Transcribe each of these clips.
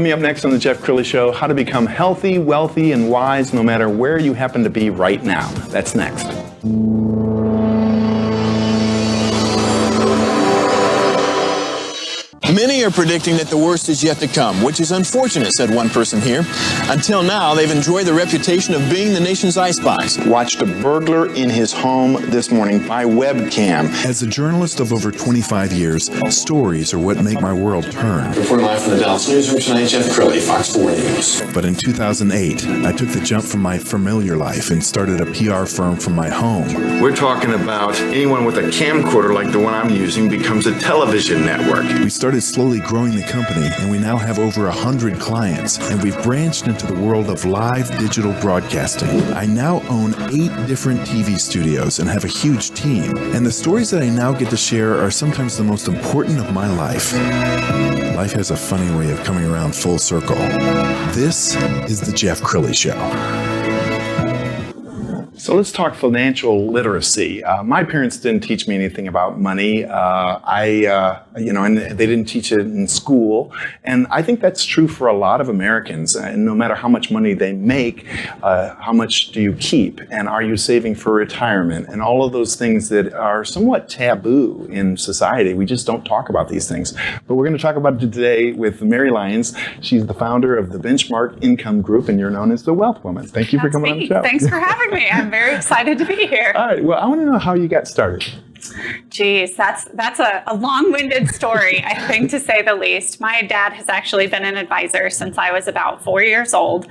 Coming up next on The Jeff Crilley Show, how to become healthy, wealthy, and wise no matter where you happen to be right now. That's next. Many are predicting that the worst is yet to come, which is unfortunate, said one person here. Until now, they've enjoyed the reputation of being the nation's icebox. Watched a burglar in his home this morning by webcam. As a journalist of over 25 years, stories are what make my world turn. Reporting live from the Dallas newsroom tonight, Jeff Crilley, Fox 4 News. But in 2008, I took the jump from my familiar life and started a PR firm from my home. We're talking about anyone with a camcorder like the one I'm using becomes a television network. We started slowly growing the company, and we now have over 100 clients, and we've branched into the world of live digital broadcasting. I now own 8 different TV studios and have a huge team, and the stories that I now get to share are sometimes the most important of my life. Life has a funny way of coming around full circle. This is The Jeff Crilley Show. So let's talk financial literacy. My parents didn't teach me anything about money. And they didn't teach it in school. And I think that's true for a lot of Americans. And no matter how much money they make, how much do you keep? And are you saving for retirement? And all of those things that are somewhat taboo in society. We just don't talk about these things. But we're going to talk about it today with Mary Lyons. She's the founder of the Benchmark Income Group, and you're known as the Wealth Woman. Thank you for coming on the show. Thanks for having me. I'm very excited to be here. All right. Well, I want to know how you got started. Geez, that's a long-winded story, I think, to say the least. My dad has actually been an advisor since I was about 4 years old.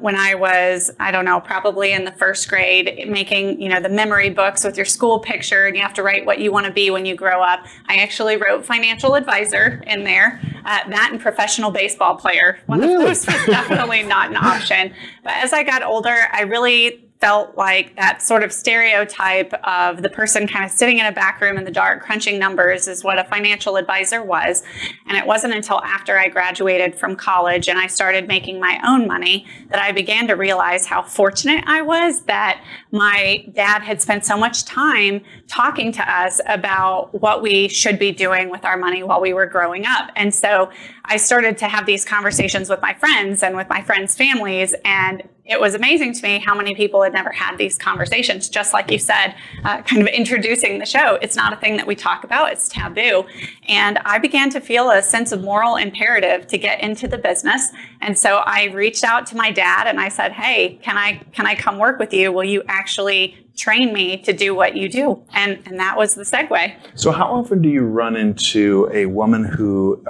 When I was, probably in the first grade, making, the memory books with your school picture, and you have to write what you want to be when you grow up. I actually wrote financial advisor in there. That and professional baseball player. One of those was definitely not an option. But as I got older, I really felt like that sort of stereotype of the person kind of sitting in a back room in the dark crunching numbers is what a financial advisor was. And it wasn't until after I graduated from college and I started making my own money that I began to realize how fortunate I was that my dad had spent so much time talking to us about what we should be doing with our money while we were growing up. And so I started to have these conversations with my friends and with my friends' families, and it was amazing to me how many people had never had these conversations. Just like you said, kind of introducing the show, it's not a thing that we talk about, it's taboo. And I began to feel a sense of moral imperative to get into the business. And so I reached out to my dad and I said, hey, can I come work with you? Will you actually train me to do what you do? And that was the segue. So how often do you run into a woman who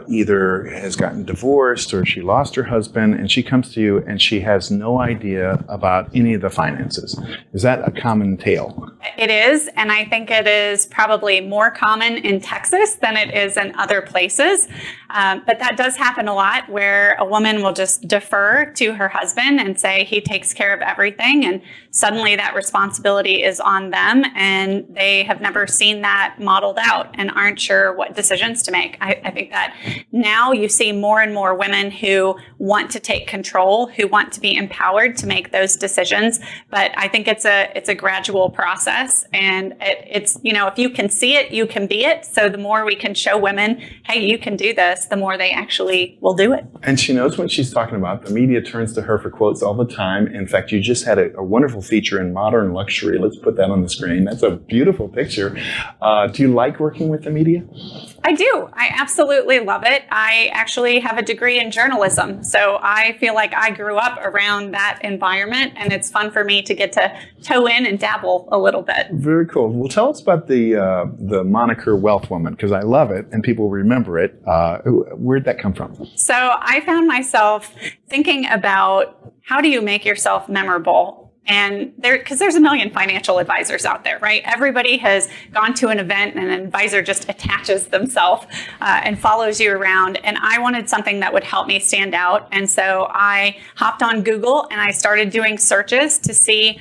either has gotten divorced or she lost her husband and she comes to you and she has no idea about any of the finances? Is that a common tale? It is, and I think it is probably more common in Texas than it is in other places. But that does happen a lot where a woman will just defer to her husband and say he takes care of everything, and suddenly that responsibility is on them, and they have never seen that modeled out and aren't sure what decisions to make. I think that now you see more and more women who want to take control, who want to be empowered to make those decisions. But I think it's a gradual process, and it's if you can see it, you can be it. So the more we can show women, hey, you can do this, the more they actually will do it. And she knows what she's talking about. The media turns to her for quotes all the time. In fact, you just had a wonderful feature in Modern Luxury. Let's put that on the screen. That's a beautiful picture. Do you like working with the media? I do. I absolutely love it. I actually have a degree in journalism, so I feel like I grew up around that environment, and it's fun for me to get to toe in and dabble a little bit. Very cool. Well, tell us about the moniker Wealth Woman, because I love it and people remember it. Where'd that come from? So I found myself thinking about how do you make yourself memorable? And because there's a million financial advisors out there, right? Everybody has gone to an event and an advisor just attaches themselves and follows you around. And I wanted something that would help me stand out. And so I hopped on Google and I started doing searches to see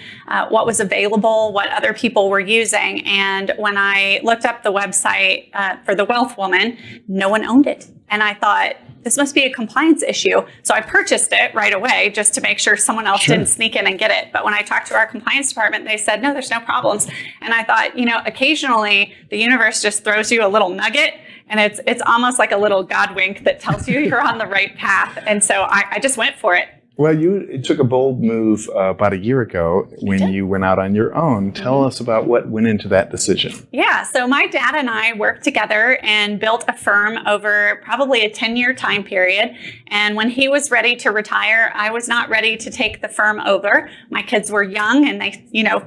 what was available, what other people were using. And when I looked up the website for the Wealth Woman, no one owned it. And I thought, this must be a compliance issue. So I purchased it right away just to make sure someone else didn't sneak in and get it. But when I talked to our compliance department, they said, no, there's no problems. And I thought, occasionally the universe just throws you a little nugget And it's almost like a little God wink that tells you you're on the right path. And so I just went for it. Well, you took a bold move about a year ago when you went out on your own. Tell us about what went into that decision. Yeah, so my dad and I worked together and built a firm over probably a 10-year time period. And when he was ready to retire, I was not ready to take the firm over. My kids were young and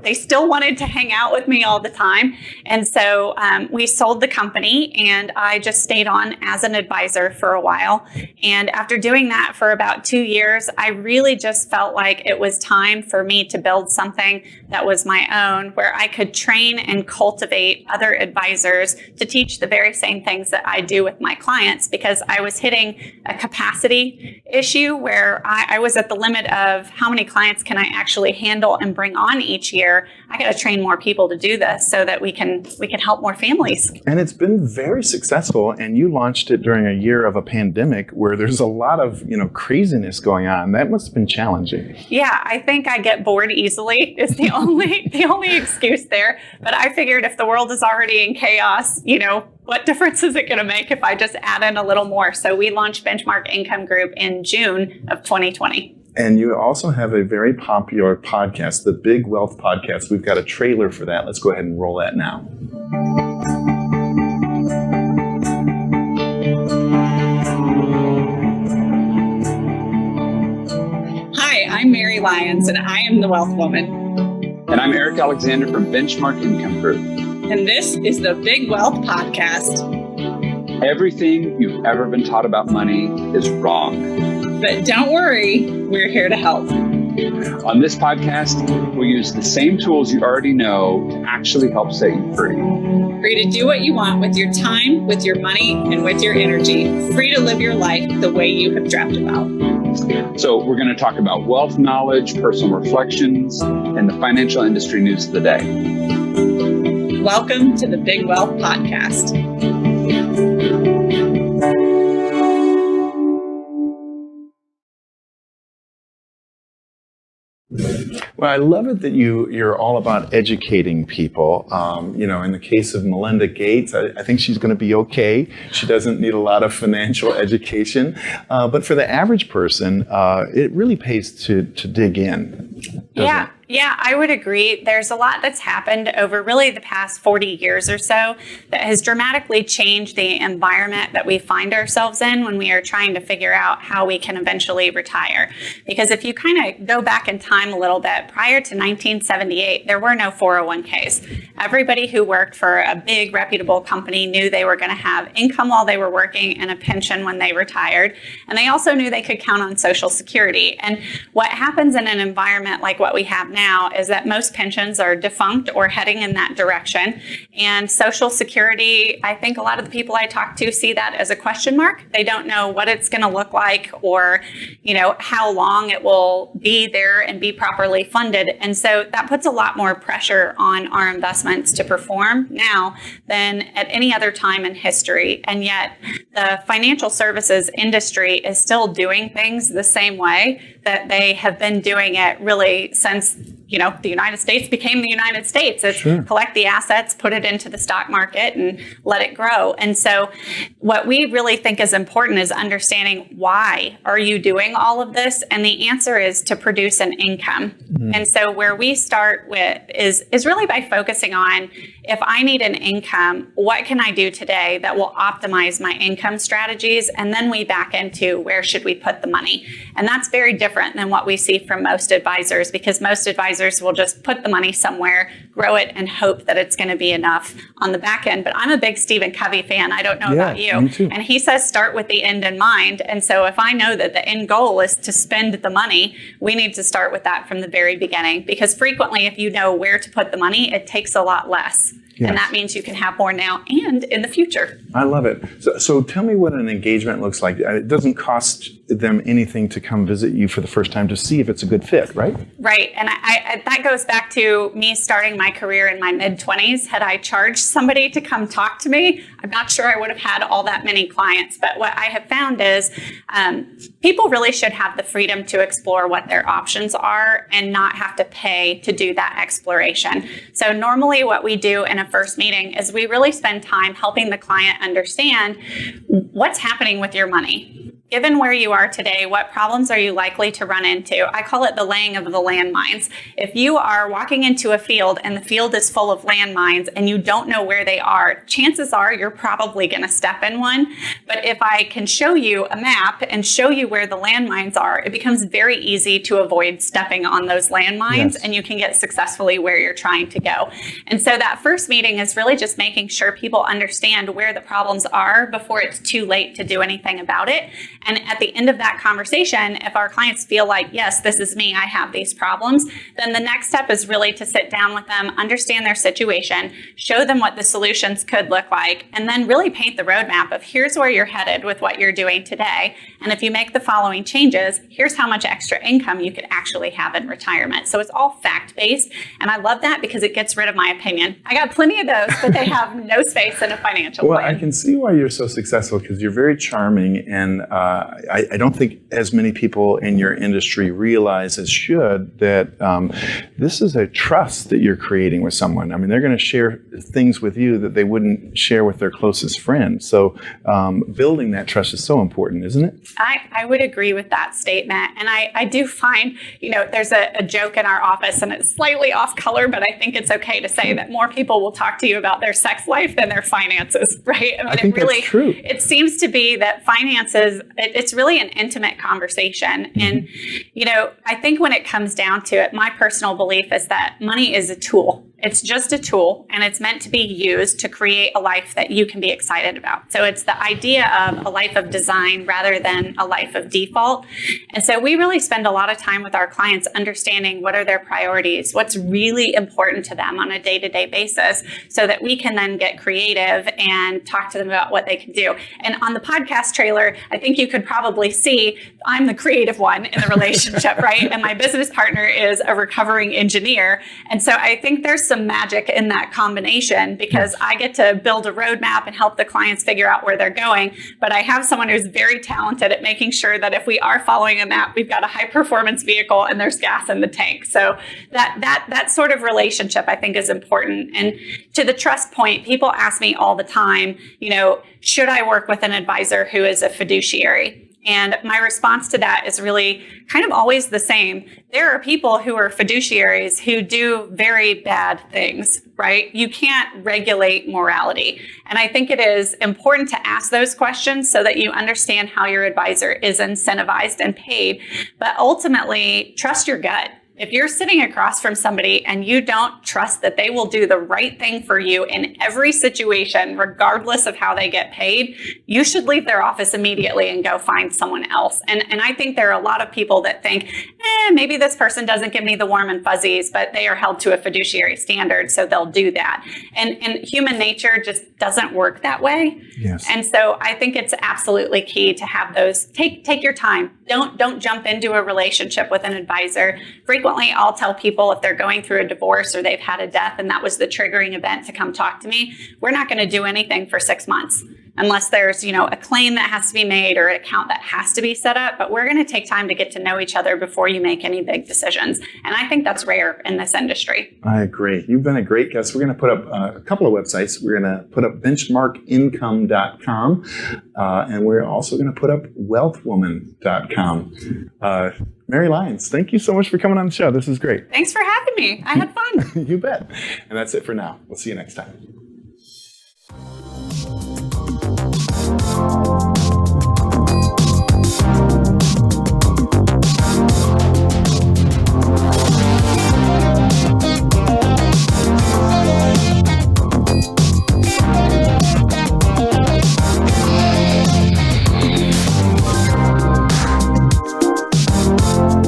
they still wanted to hang out with me all the time. And so we sold the company and I just stayed on as an advisor for a while. And after doing that for about 2 years, I really just felt like it was time for me to build something that was my own, where I could train and cultivate other advisors to teach the very same things that I do with my clients, because I was hitting a capacity issue where I was at the limit of how many clients can I actually handle and bring on each year. I got to train more people to do this so that we can help more families. And it's been very successful, and you launched it during a year of a pandemic where there's a lot of craziness going on. That must have been challenging. Yeah, I think I get bored easily is the only excuse there. But I figured if the world is already in chaos, what difference is it going to make if I just add in a little more? So we launched Benchmark Income Group in June of 2020. And you also have a very popular podcast, the Big Wealth Podcast. We've got a trailer for that. Let's go ahead and roll that now. I'm Mary Lyons, and I am the Wealth Woman. And I'm Eric Alexander from Benchmark Income Group. And this is the Big Wealth Podcast. Everything you've ever been taught about money is wrong. But don't worry, we're here to help. On this podcast, we'll use the same tools you already know to actually help set you free. Free to do what you want with your time, with your money, and with your energy. Free to live your life the way you have dreamt about. So we're going to talk about wealth knowledge, personal reflections, and the financial industry news of the day. Welcome to the Big Wealth Podcast. Well, I love it that you're all about educating people. In the case of Melinda Gates, I think she's going to be okay. She doesn't need a lot of financial education. But for the average person, it really pays to dig in. Yeah, I would agree. There's a lot that's happened over really the past 40 years or so that has dramatically changed the environment that we find ourselves in when we are trying to figure out how we can eventually retire. Because if you kind of go back in time a little bit, prior to 1978, there were no 401ks. Everybody who worked for a big reputable company knew they were going to have income while they were working and a pension when they retired. And they also knew they could count on Social Security. And what happens in an environment like what we have now is that most pensions are defunct or heading in that direction. And Social Security, I think a lot of the people I talk to see that as a question mark. They don't know what it's going to look like or, how long it will be there and be properly funded. And so that puts a lot more pressure on our investments to perform now than at any other time in history. And yet the financial services industry is still doing things the same way that they have been doing it really since the United States became the United States. It's collect the assets, put it into the stock market, and let it grow. And so what we really think is important is understanding, why are you doing all of this? And the answer is to produce an income. And so where we start with is really by focusing on, if I need an income, what can I do today that will optimize my income strategies? And then we back into, where should we put the money? And that's very different than what we see from most advisors, because most advisors will just put the money somewhere, grow it, and hope that it's going to be enough on the back end. But I'm a big Stephen Covey fan. I don't know about you. Me too. And he says start with the end in mind. And so if I know that the end goal is to spend the money, we need to start with that from the very beginning. Because frequently, if you know where to put the money, it takes a lot less. Yes. And that means you can have more now and in the future. I love it. So tell me what an engagement looks like. It doesn't cost them anything to come visit you for the first time to see if it's a good fit, right? Right. And I that goes back to me starting my career in my mid-20s. Had I charged somebody to come talk to me, I'm not sure I would have had all that many clients. But what I have found is people really should have the freedom to explore what their options are and not have to pay to do that exploration. So normally what we do in a a first meeting is we really spend time helping the client understand what's happening with your money. Given where you are today, what problems are you likely to run into? I call it the laying of the landmines. If you are walking into a field and the field is full of landmines and you don't know where they are, chances are you're probably going to step in one. But if I can show you a map and show you where the landmines are, it becomes very easy to avoid stepping on those landmines, and you can get successfully where you're trying to go. And so that first meeting is really just making sure people understand where the problems are before it's too late to do anything about it. And at the end of that conversation, if our clients feel like, yes, this is me, I have these problems, then the next step is really to sit down with them, understand their situation, show them what the solutions could look like, and then really paint the roadmap of here's where you're headed with what you're doing today. And if you make the following changes, here's how much extra income you could actually have in retirement. So it's all fact-based. And I love that because it gets rid of my opinion. I got plenty of those, but they have no space in a financial Well, plan. I can see why you're so successful because you're very charming, and I don't think as many people in your industry realize as should that this is a trust that you're creating with someone. I mean, they're going to share things with you that they wouldn't share with their closest friends. So building that trust is so important, isn't it? I would agree with that statement. And I do find, there's a joke in our office, and it's slightly off color, but I think it's okay to say that more people will talk to you about their sex life than their finances, right? I think that's true. It seems to be that finances, it's really an intimate conversation. And, I think when it comes down to it, my personal belief is that money is a tool. It's just a tool, and it's meant to be used to create a life that you can be excited about. So it's the idea of a life of design rather than a life of default. And so we really spend a lot of time with our clients understanding what are their priorities, what's really important to them on a day-to-day basis, so that we can then get creative and talk to them about what they can do. And on the podcast trailer, I think you could probably see I'm the creative one in the relationship, right? And my business partner is a recovering engineer. And so I think there's some magic in that combination because I get to build a roadmap and help the clients figure out where they're going. But I have someone who's very talented at making sure that if we are following a map, we've got a high performance vehicle and there's gas in the tank. So that sort of relationship I think is important. And to the trust point, people ask me all the time, should I work with an advisor who is a fiduciary? And my response to that is really kind of always the same. There are people who are fiduciaries who do very bad things, right? You can't regulate morality. And I think it is important to ask those questions so that you understand how your advisor is incentivized and paid. But ultimately, trust your gut. If you're sitting across from somebody and you don't trust that they will do the right thing for you in every situation, regardless of how they get paid, you should leave their office immediately and go find someone else. And I think there are a lot of people that think, maybe this person doesn't give me the warm and fuzzies, but they are held to a fiduciary standard, so they'll do that. And human nature just doesn't work that way. Yes. And so I think it's absolutely key to have those. Take your time. Don't jump into a relationship with an advisor. Frequently, I'll tell people if they're going through a divorce or they've had a death and that was the triggering event to come talk to me, we're not going to do anything for 6 months unless there's, a claim that has to be made or an account that has to be set up. But we're going to take time to get to know each other before you make any big decisions. And I think that's rare in this industry. I agree. You've been a great guest. We're going to put up a couple of websites. We're going to put up benchmarkincome.com, and we're also going to put up wealthwoman.com. Mary Lyons, thank you so much for coming on the show. This is great. Thanks for having me. I had fun. You bet. And that's it for now. We'll see you next time.